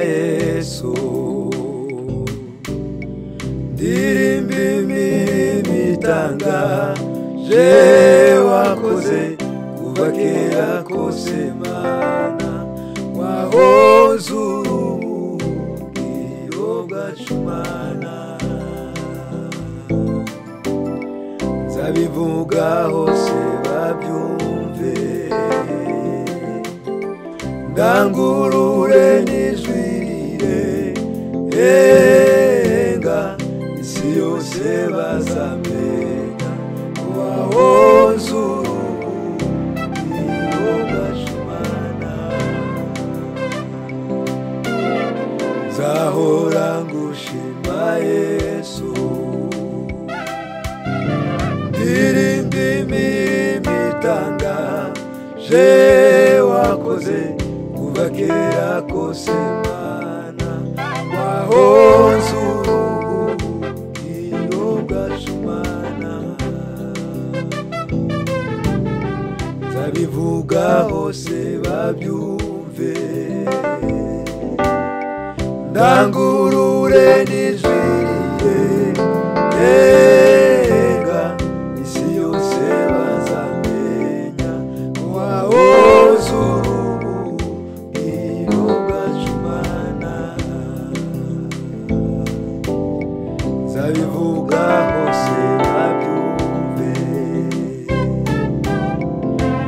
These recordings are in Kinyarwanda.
Yesu ndirimba imirimo itangaje wakoze kuva kera kose Mana wahoze ubuhungiro bwacu Mana nzabivuga hose babyumve ndangurure n'ijwi rirenga isi yose bazamenya wahoze ubuhungiro bwacu Mana nzahora ngushima Yesu ndirimba imirimo itangaje wakoze kuva kera kose Mana wahoze ubuhungiro bwacu Mana nzabivuga hose babyumve ndangurure n'ijwi rirenga isi yose bazamenya wahoze ubuhungiro bwacu Mana nzabivuga hose babyumve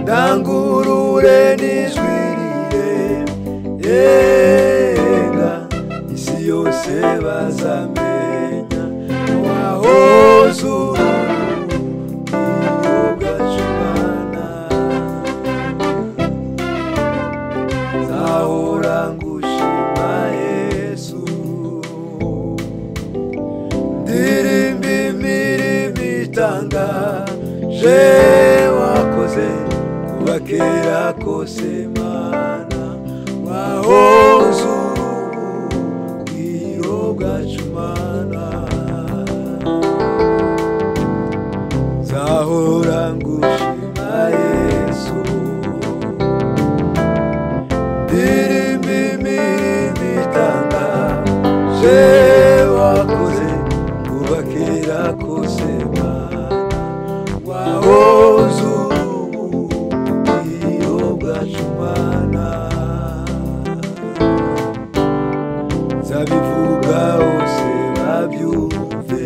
ndangurure n'ijwi rirenga isi yose bazamenya wahoze ubuhungiro bwacu Mana nzahora ngushima Yesu ndirimba imirimo itangaje wakoze kuva kera kose Mana wahoze ubuhungiro bwacu Mana nzahora ngushima Yesu ndirimba imirimo itangaje wakoze kuva kera kose Mana wahoze ubuhungiro bwacu Mana nzabivuga hose babyumve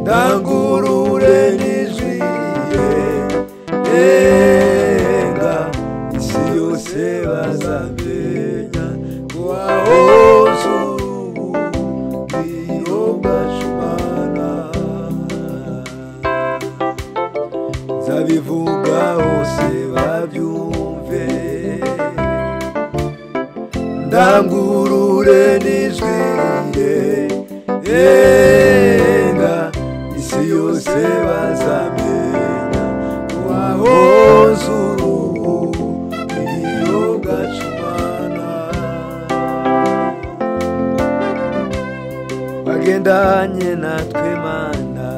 ndangurure n'ijwi rirenga isi yose bazamenya wahoze ubuhungiro bwacu Mana nzabivuga hose babyumve ndangurure n'ijwi rirenga isi yose bazamenya wahoze ubuhungiro bwacu Mana bagendanye natwe Mana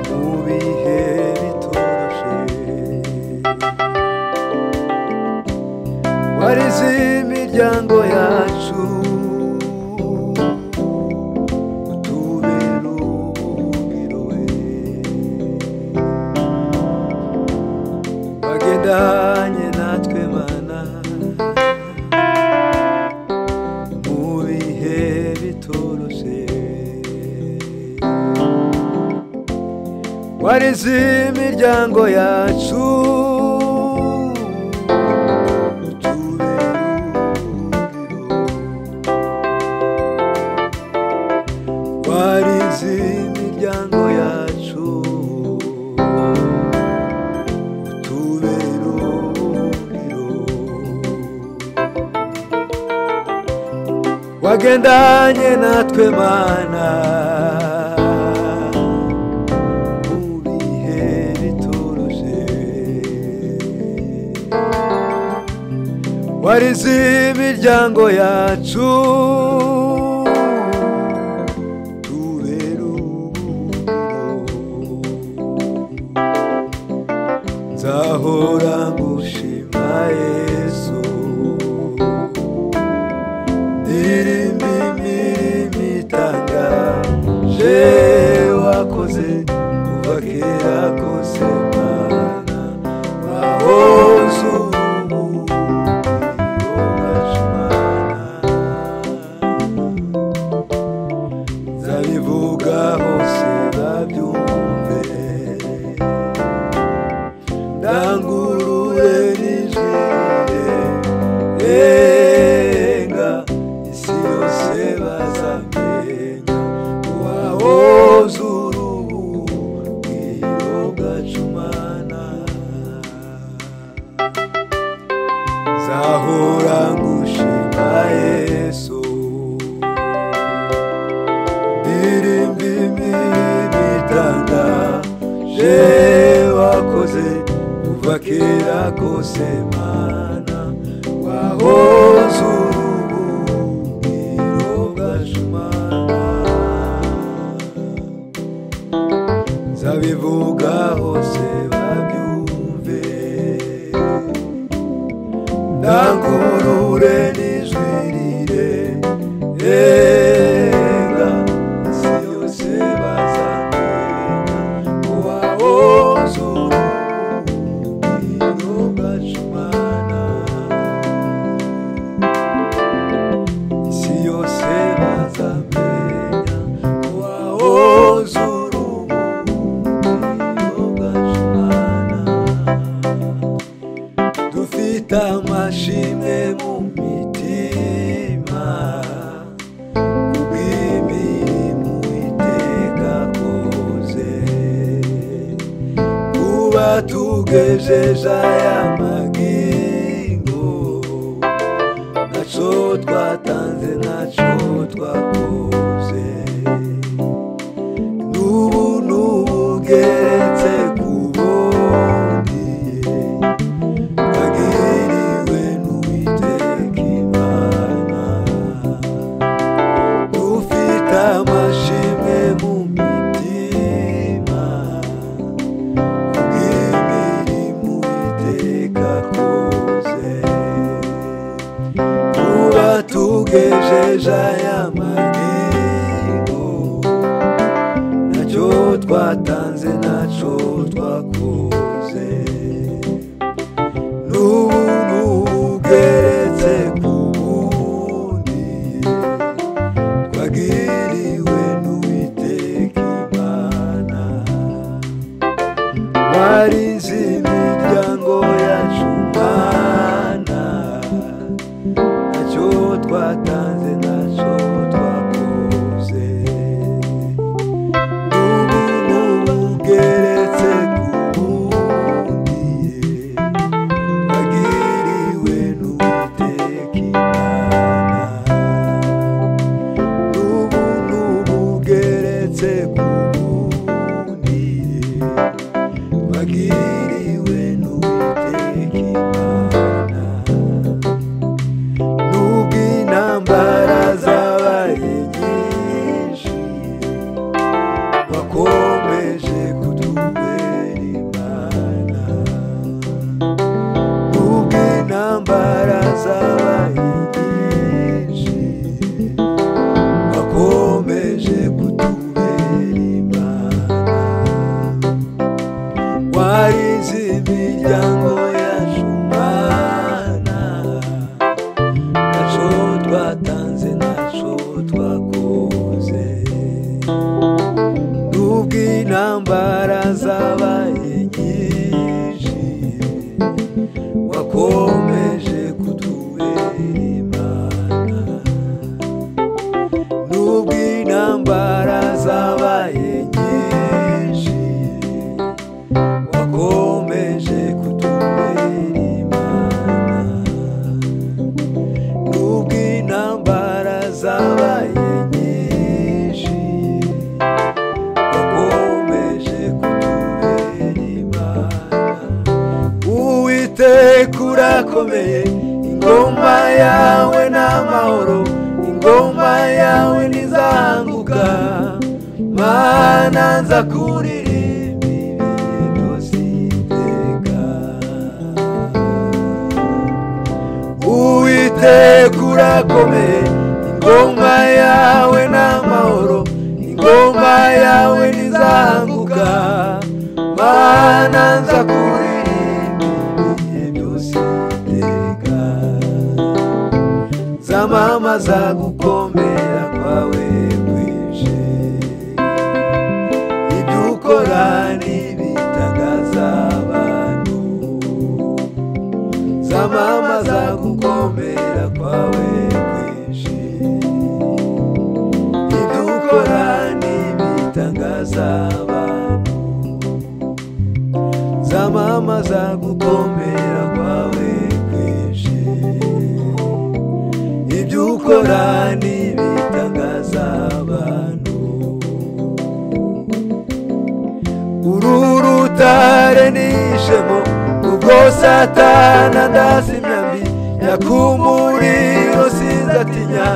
mu bihe bitoroshe warize imiryango yacu utubera ubuhungiro bagendanye natwe Mana mu bihe bitoroshe warize imiryango yacu warize imiryango yacu utubera ubuhungiro wagendanye natwe Mana mu bihe bitoroshe warize imiryango yacu nzahora ngushima je wakoze kuva kera kose Mana wahoze zabivuga hose babyumve ndangurure n'ijwi renga isi yose bazamenya wahoze urubuga bwacu Mana zahora ngushima Yesu ndirimba imitanga je wakoze kuva kera kose Mana wahoze urubuga bwacu Mana zabivuga hose babyumve ndangurure n'ijwi rirenga isi yose bazamenya wahoze urubuga bwacu Mana isi yose bazamenya wahoze urubuga bwacu Mana dufite amashimwe mu mitima kubw'imirimo Uwiteka akoze kuba tugejeje aya magingo ntaco twatanze ntaco twakoze n'ubuntu bugeretse ku bundi twagiriwe n'Uwiteka Imana dufite amashimwe mu mitima kubw'imirimo Uwiteka akoze kuba tugejeje aya magingo ntacyo twatanze ntacyo twakoze n'ubuntu bugeretse ku bundi twagiriwe n'Uwiteka Imana warinze imiryango yacu Mana ntacyo twatanze ntacyo twakoze n'ubuntu bugeretse ku bundi twagiriwe n'Uwiteka Imana n'ubuntu bugeretse ku bundi twagiriwe n'Uwiteka Imana nubwo intambara zabaye nyinshi wakomeje kutubera Imana nubwo intambara zabaye nyinshi wakomeje kutubera Imana warinze imiryango yacu Mana ntaco twatanze ntaco twakoze nubwo intambara zabaye nyinshi wakomeje kutubera Imana nubwo intambara zabaye nyinshi wakomeje kutubera Imana nubwo intambara zabaye nyinshi wakomeje kutubera Imana Uwiteka urakomeye ingoma yawe n'amahoro ingoma yawe ntizahanguka Mana nza kuririmba ibihe byose iteka Uwiteka urakomeye ingoma yawe n'amahoro ingoma ingoma yawe ntizahanguka Mana nzakuririmba ibihe byose iteka nzamamaza gukomera kwawe kwinshi ibyo ukora n'ibitangaza abantu nzamamaza gukomera kwawe kwinshi ibyo ukora n'ibitangaza abantu nzamamaza gukomera kwawe kwinshi ibyo ukora n'ibitangaza abantu uru rutare nishemo ubwo Satana ndazimyambi yakumuriro sinzatinya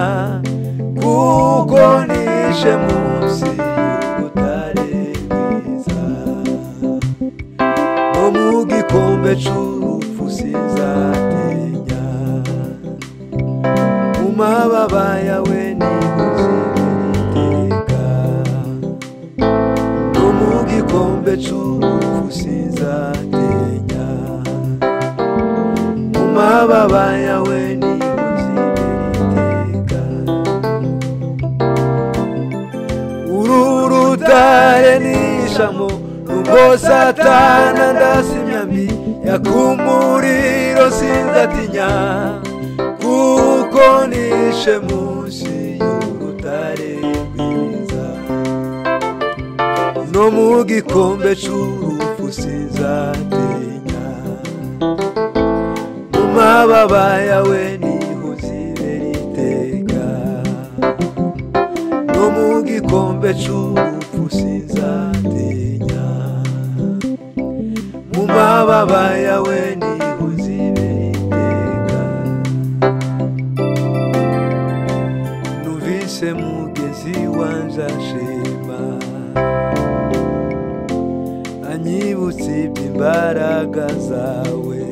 kuko nishe munsi y'urutare rwiza no mu gikombe c'urupfu sinzatinya mu mababa yawe nihuzibiteka no mu gikombe c'urupfu sinzatinya mu mababa yawe nihuzibiteka uru rutare nishamo nubwo Satana ndazimyambi yakumuriro sinzatinya kuko nishe munsi y'urutare rwiza no mu gikombe c'urupfu sinzatinya mu mababa yawe niho zibera iteka no mu gikombe c'urupfu sinzatinya mu mababa yawe niho zibera iteka numvise mugezi wanje ashima anyibutse iby'imbaraga zawe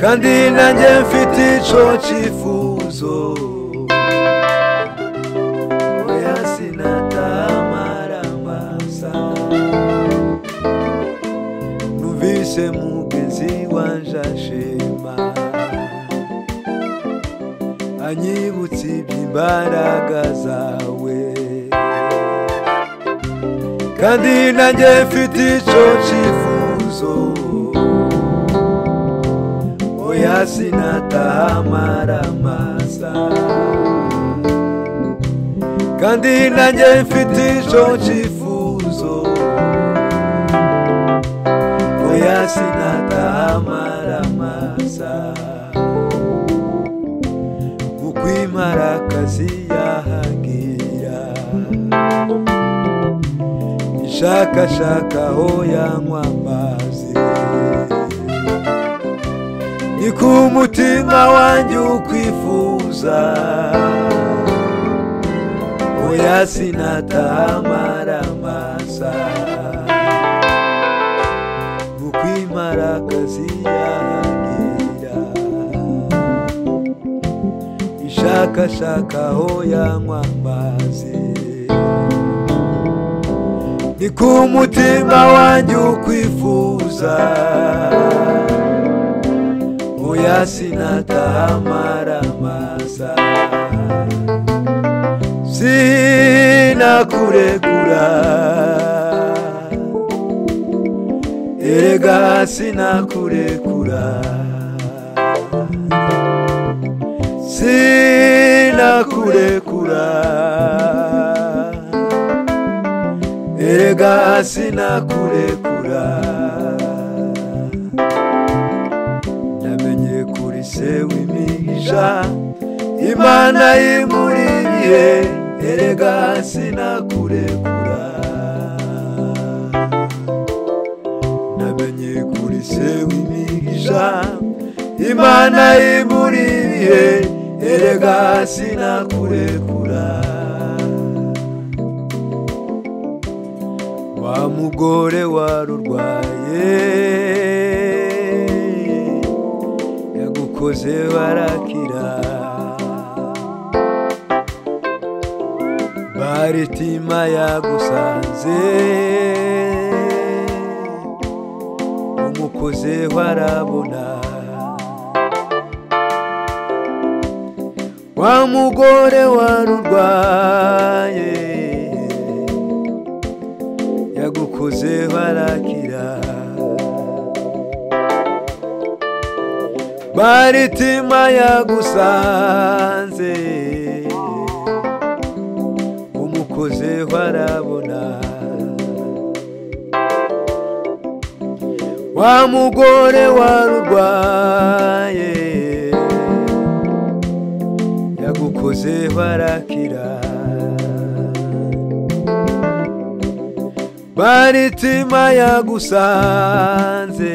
kandi nanjye mfite ico cifuzo oya sinatamara masa numvise mugezi wanje ashima anyibutse iby'imbaraga zawe kandi nanjye mfite ico cifuzo oya sinatahamara masa kandi nanjye mfite ico cifuzo oya sinatahamara masa ukwimara akazi yahagira ishakashaka aho yanywa amazi ni ku mutima wanjye ukwifuza oya sinatahamara masa ukwimara akazi yahagira ishakashaka aho yanywa amazi ni ku mutima wanjye ukwifuza oya sinatahamara masa sinakurekura erega sinakurekura sinakurekura erega sinakurekura namenye kuri se w'imigisha Imana imuri ibihe erega sinakurekura namenye kuri se w'imigisha Imana imuri ibihe erega sinakurekura wa mugore warurwaye yagukoze barakira Baritima yagusanze umukozeho arabona. Wa mugore warurwaye yagukozeho arakira. Baritima yagusanze umukozeho arabona. Wa mugore warurwaye yagukozeho arakira. Baritima yagusanze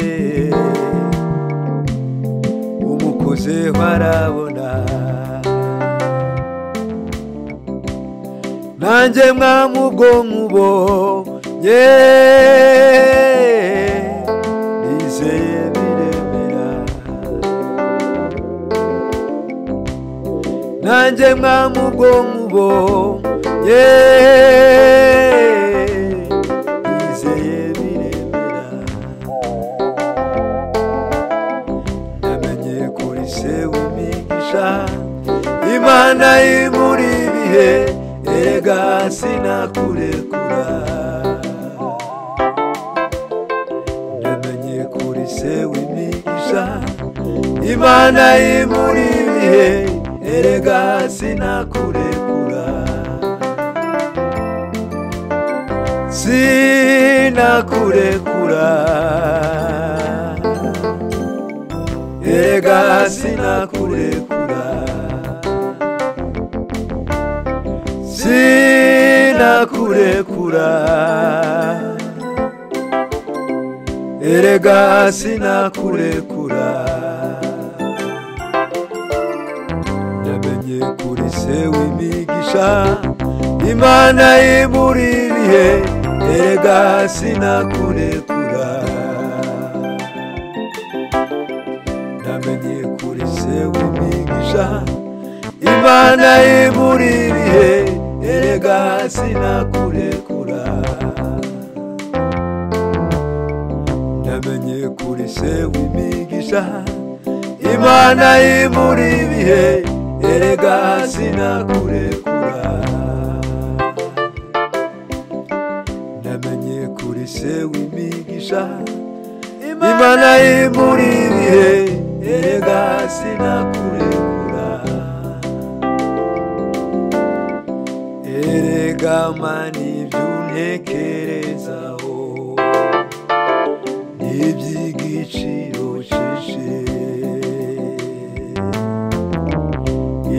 umukozeho arabona. Nanjye mwamubwo nkubonye nizeye biremera. Nanjye mwamubwo nkubonye nizeye biremera. Namenye kuri se w'imigisha Imana imuri ibihe erega sinakurekura. Namenye kuri se w'imigisha Imana imuri ibihe erega sinakurekura. Sinakurekura erega sinakurekura. Sinakurekura erega sinakurekura. Namenye kuri se w'imigisha Imana imuri ibihe erega sinakurekura. Namenye kuri se w'imigisha Imana imuri ibihe erega sinakurekura. Namenye kuri se w'imigisha Imana imuri ibihe erega sinakurekura. Namenye kuri se w'imigisha Imana imuri ibihe erega sinakurekura. Erega mani ibyo untekerezaho n'iby'igiciro cyinshi.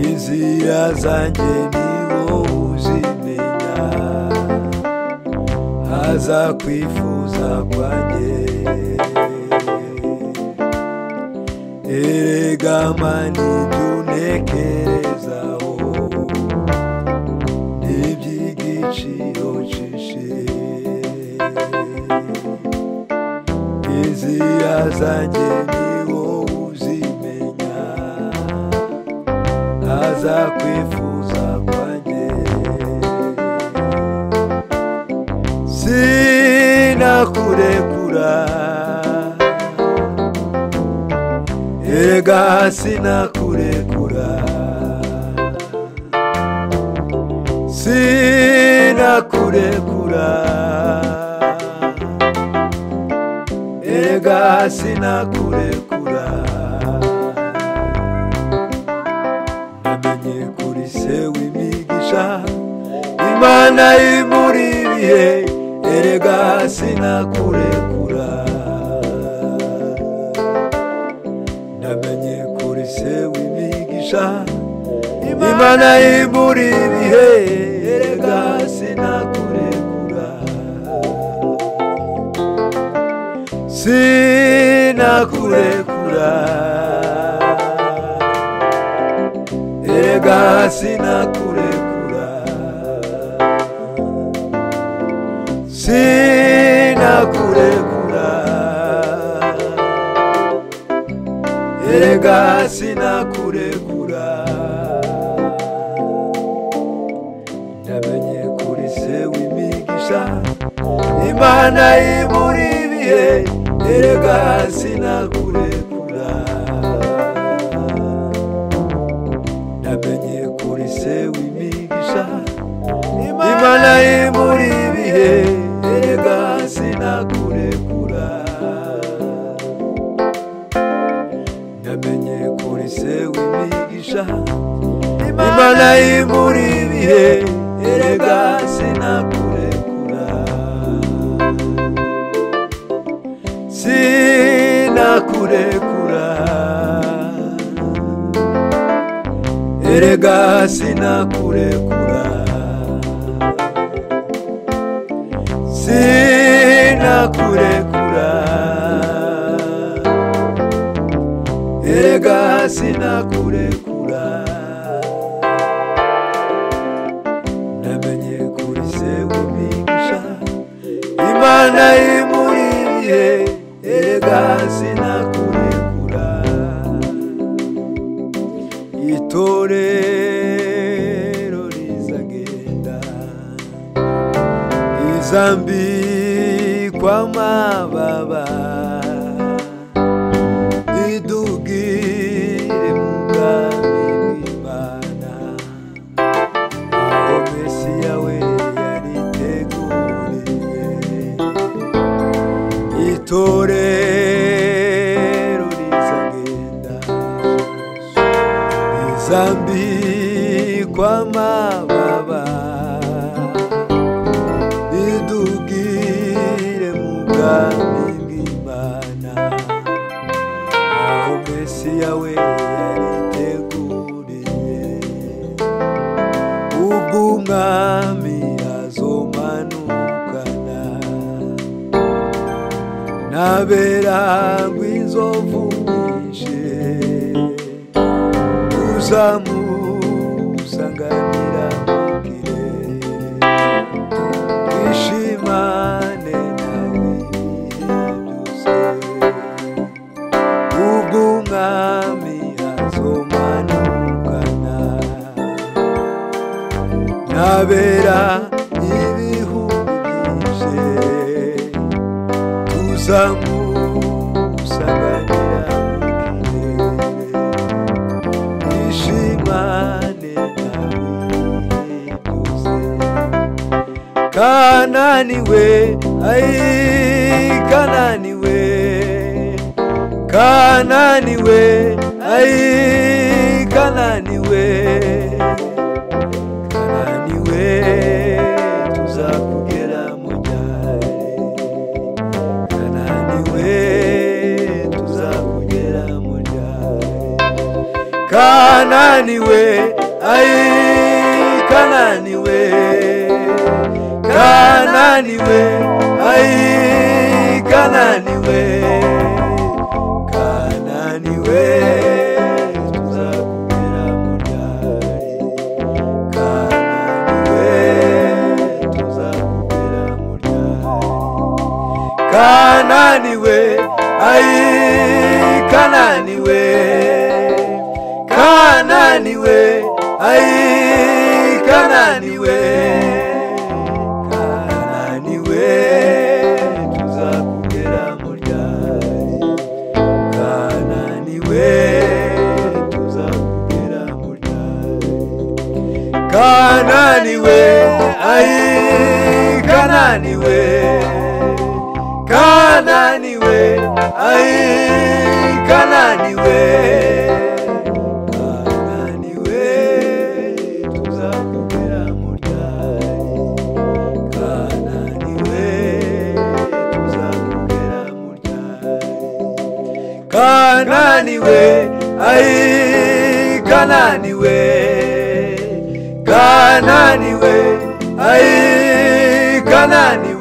Inzira zanjye ni wowe uzimenya, haza kwifuza kwanjye. Erega mani ibyo untekerezaho n'iby'igiciro cyinshi. Inzira zanjye ni wowe uzimenya, haza kwifuza kwanjye. Sinakurekura erega sinakurekura. Sinakurekura erega sinakurekura. Namenye kuri se w'imigisha Imana imuri ibihe erega sinakurekura. Namenye kuri se w'imigisha Imana imuri ibihe erega sinakurekura. Sinakurekura erega sinakurekura. Sinakurekura erega sinakurekura. Namenye kuri se w'imigisha, Imana imuri ibihe, erega sinakurekura. Namenye kuri se w'imigisha, Imana imuri ibihe, erega sinakurekura. Namenye kuri se w'imigisha, Imana imuri ibihe, erega sinakurekura. Sinakurekura, erega sinakurekura. Sinakurekura, erega sinakurekura. Namenye kuri se w'imigisha, Imana imuri ibihe, erega sinakurekura. Itorero rizagenda rizambikwa amababa, idugire mu bwami bw'Imana, aho Mesiya we yariteguriye. Itorero rizagenda rizambikwa amababa, idugire mu bwami bw'Imana, aho Mesiya we yariteguriye. Ubwo umwami azomanukana nabera ngw'inzovu nyinshi, uzamusanganira mu kirere, twishimane nawe ibihe byose. Ubwo umwami azomanukana nabera ibihumbi byinshi, tuzamusanganira mu kirere, twishimane nawe ibihe byose. Kanani we, ai Kanani we, Kanani we, ai Kanani we, Kanani we, tuzakugera mu ryari. Kanani we, tuzakugera mu ryari. Kanani we, ai Kanani we, Kanani we, ai Kanani we, Kanani we, tuzakugera mu ryari. Kanani we, tuzakugera mu ryari. Kanani we, ai Kanani we, Kanani we, ai Kanani we, Kanani we, tuzakugera mu ryari. Kanani we, tuzakugera mu ryari. Kanani we, ai Kanani we, Kanani we, ai Kanani we, Kanani we, tuzakugera mu ryari. Kanani we, tuzakugera mu ryari. Kanani we, ai Kanani we, Kanani we, ai Kanani we.